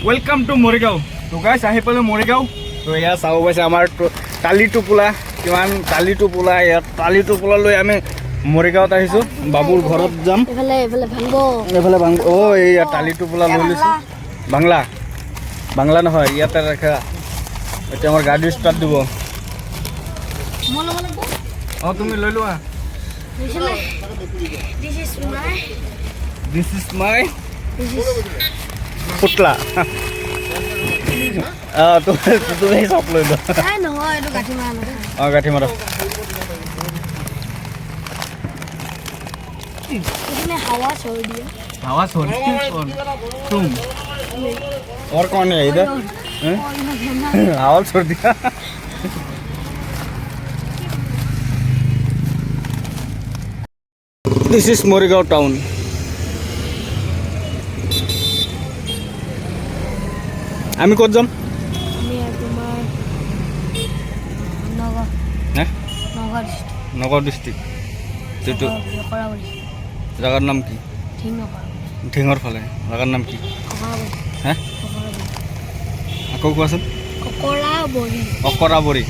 Welcome to Morigaon. তো গাইছ আহি পালোঁ মৰিগাঁও। তো এয়া চাব পাইছে আমাৰ টালি টোপোলা, কিমান টালি টোপোলা। ইয়াত টালি টোপোলা লৈ আমি মৰিগাঁৱত আহিছোঁ। বাবুৰ ঘৰত যাম। এইফালে ভাঙব। অ' এইয়া টালি টোপোলা লৈ লৈছোঁ। বাংলা নহয়, ইয়াতে ৰাখা। এতিয়া আমাৰ গাড়ী ষ্টাৰ্ট দিব। অঁ তুমি লৈ লোৱা। দিছ ইজ মাই পুতলা। তুমি চব লৈ লোৱা। অঁ গাঁঠি মাৰা। हवा छोड़ तुम और कौन है इधर? हवा छोड़ दिया। This is Morigaon town. আমি ক'ত যাম? নগাঁও ডিষ্ট্ৰিক্ট। জাগাৰ নাম কি? ঢিঙৰ ফালে। জাগাৰ নাম কি? হে আকৌ কোৱাচোন। অকৰাবৰী।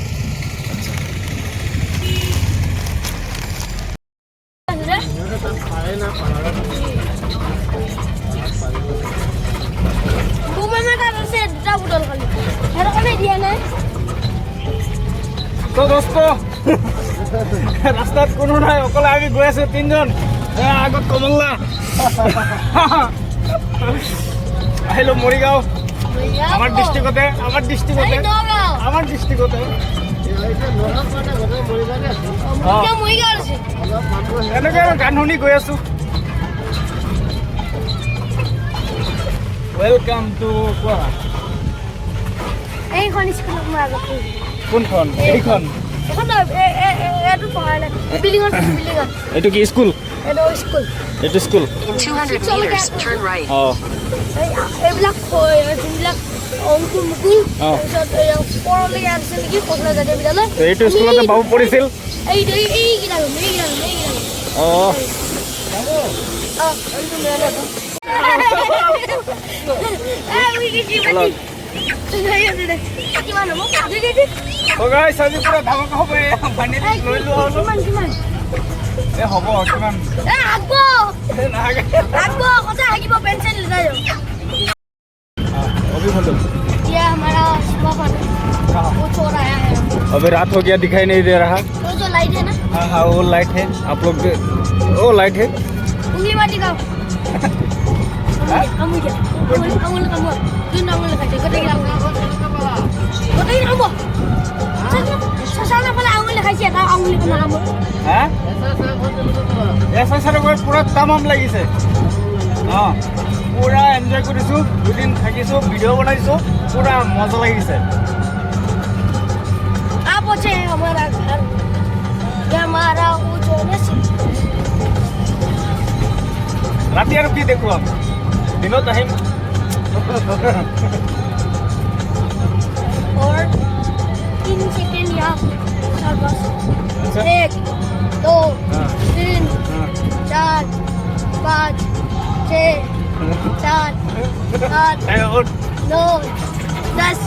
ৰাস্তাত কোনো নাই, অকলে আমি গৈ আছো তিনিজন। আগত কমলা। আহিলো মৰিগাঁও, আমাৰ ডিষ্ট্ৰিক্টতে। এনেকৈ আৰু গান শুনি গৈ আছো। ৱেলকাম টু কোৱা। কোনখন? এইখন। এইটো কি স্কুল? এইটো স্কুল। এইবিলাক যোনবিলাক অংকুৰ মুকুল পৰলৈকে আছে নেকি কচলা জাতীয় বিদ্যালয়। এইটো স্কুলতে বাবু পঢ়িছিল। হ'ব কিমান अभी रात हो गया, दिखाई नहीं दे रहा। वो जो लाइट है ना, हाँ वो लाइट है। आप लोग वो लाइट है। उंगली वाली का পুৰা তামাম লাগিছে। অঁ পুৰা এনজয় কৰিছোঁ, দুদিন থাকিছোঁ, ভিডিঅ' বনাইছোঁ, পুৰা মজা লাগিছে। हमारा घर हमारा ৰাতি আৰু কি দেখো আমি দিনত আহিম। और 3 सेकंड यहाँ 1 2 3 4 5 6 7 8 9 10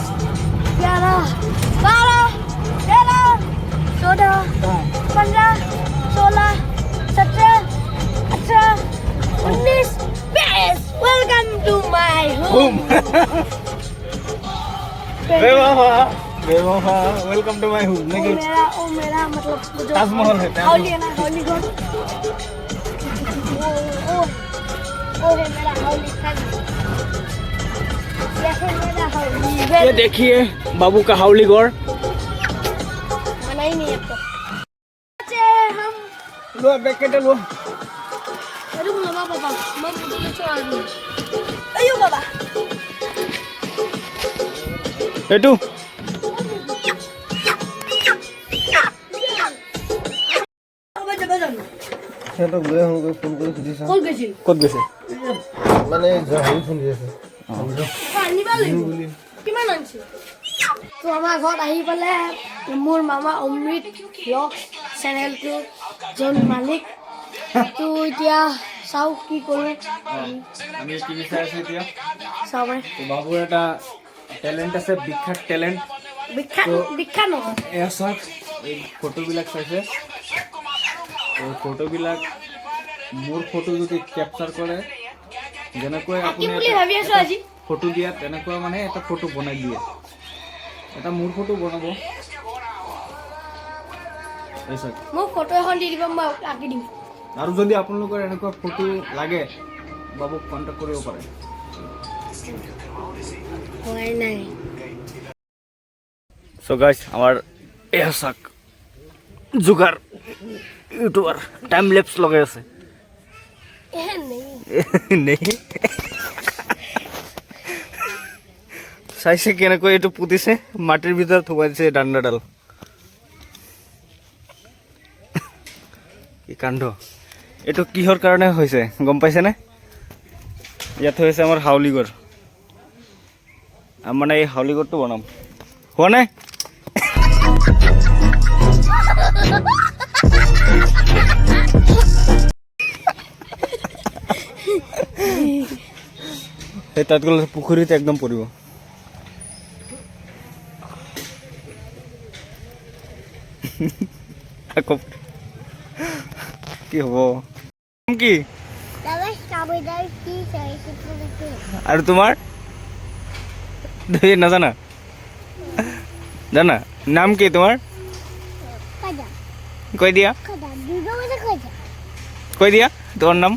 11 12 13 14 15 16 17 18 19 20। Welcome to my home. Welcome to my home. मेरा मतलब ताजमहल है। हौली है ना, हौली घर। वो है मेरा हौली घर। ये है मेरा हौली घर। ये देखिए बाबू का हाउली गौर। मना ही नहीं अब तो। हम लो पैकेट लो। रुक ना बाबा, मैं तुझे छोड़ दूँ। अयो बाबा। এইটো সিহঁতক লৈ আহোঁগৈ, ফোন কৰি সুধি চাওঁ ক'ত গৈছে? মানে হেৰি ফোন দি আছে কিমান আনিছে? তো আমাৰ ঘৰত আহি পেলাই মোৰ মামা অমৃত ব্লগ চেনেলটো যোন মালিক তো এতিয়া চাওঁ কি কৰোঁ আমি টিভি চাই আছোঁ এতিয়া। চাওঁ মানে তো বাবুৰ এটা টেলেণ্ট আছে, বিখ্যাত টেলেণ্ট। বিখ্যাত নহয় এয়া চাওক, এই ফটোবিলাক চাইছে। এই ফটোবিলাক মোৰ ফটো যদি কেপচাৰ কৰে, যেনেকৈ আপুনি বুলি ভাবি আছোঁ আজি ফটো দিয়া তেনেকুৱা মানে এটা ফটো বনাই দিয়ে। এটা মোৰ ফটো বনাব। এই চাওক। মোক ফটো এখন দি দিব, মই আঁকি দিম। আৰু যদি আপোনালোকৰ এনেকুৱা ফটো লাগে, বাবুক কণ্টেক্ট কৰিব পাৰে। হোৱাই নাই সো গাইস, আমাৰ এয়া চাক জুগাৰ ইউটিউবাৰ টাইম ল্যাপস লগাই আছে। নেই চাইছে কেনেকৈ এইটো পুতিছে, মাটিৰ ভিতৰত থুমাই দিছে ডাণ্ডাডাল। কি কাণ্ড! এইটো কিহৰ কাৰণে হৈছে গম পাইছেনে? ইয়াত হৈছে আমাৰ হাউলিগড়। মানে এই হাউলিগড়টো বনাম, হোৱা নাই? সেই তাত গ'লে পুখুৰীত একদম পৰিব। আকৌ কি হ'ব? কি আৰু তোমাৰ নাজানা? জানা নাম কি তোমাৰ? কৈ দিয়া, কৈ দিয়া তোমাৰ নাম।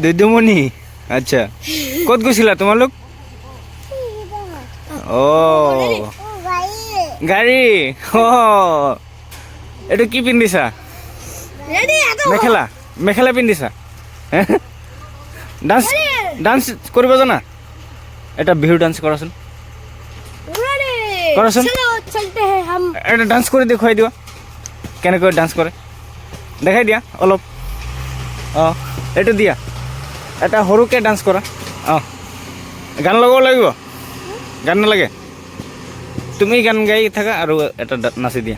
দুদুমণি। আচ্ছা, ক'ত গৈছিলা তোমালোক? অ' গাড়ী। এইটো কি পিন্ধিছা? মেখেলা, মেখেলা পিন্ধিছা? ডান্স ডান্স কৰিব জানা? এটা বিহু ডান্স কৰাচোন, কৰাচোন। এটা ডান্স কৰি দেখুৱাই দিবা, কেনেকৈ ডান্স কৰে দেখাই দিয়া অলপ। অঁ এইটো দিয়া, এটা সৰুকৈ ডান্স কৰা। অঁ গান লগাব লাগিব, গান নালাগে, তুমি গান গাই থাকা আৰু এটা নাচি দিয়া।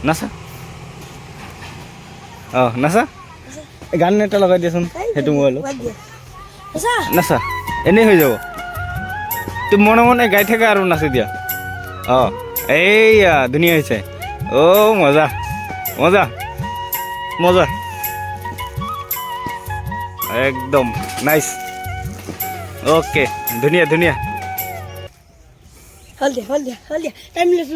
নাচা, অঁ নাচা, গান এটা লগাই দিয়াচোন সেইটো মোবাইলত। নাচা, এনেই হৈ যাব। তুমি মনে মনে গাই থাকা আৰু নাচি দিয়া। অঁ এইয়া ধুনীয়া হৈছে। অ' মজা মজা মজা, একদম নাইস। ওকে, ধুনীয়া ধুনীয়া। হল দিয়া টাইম লেপছ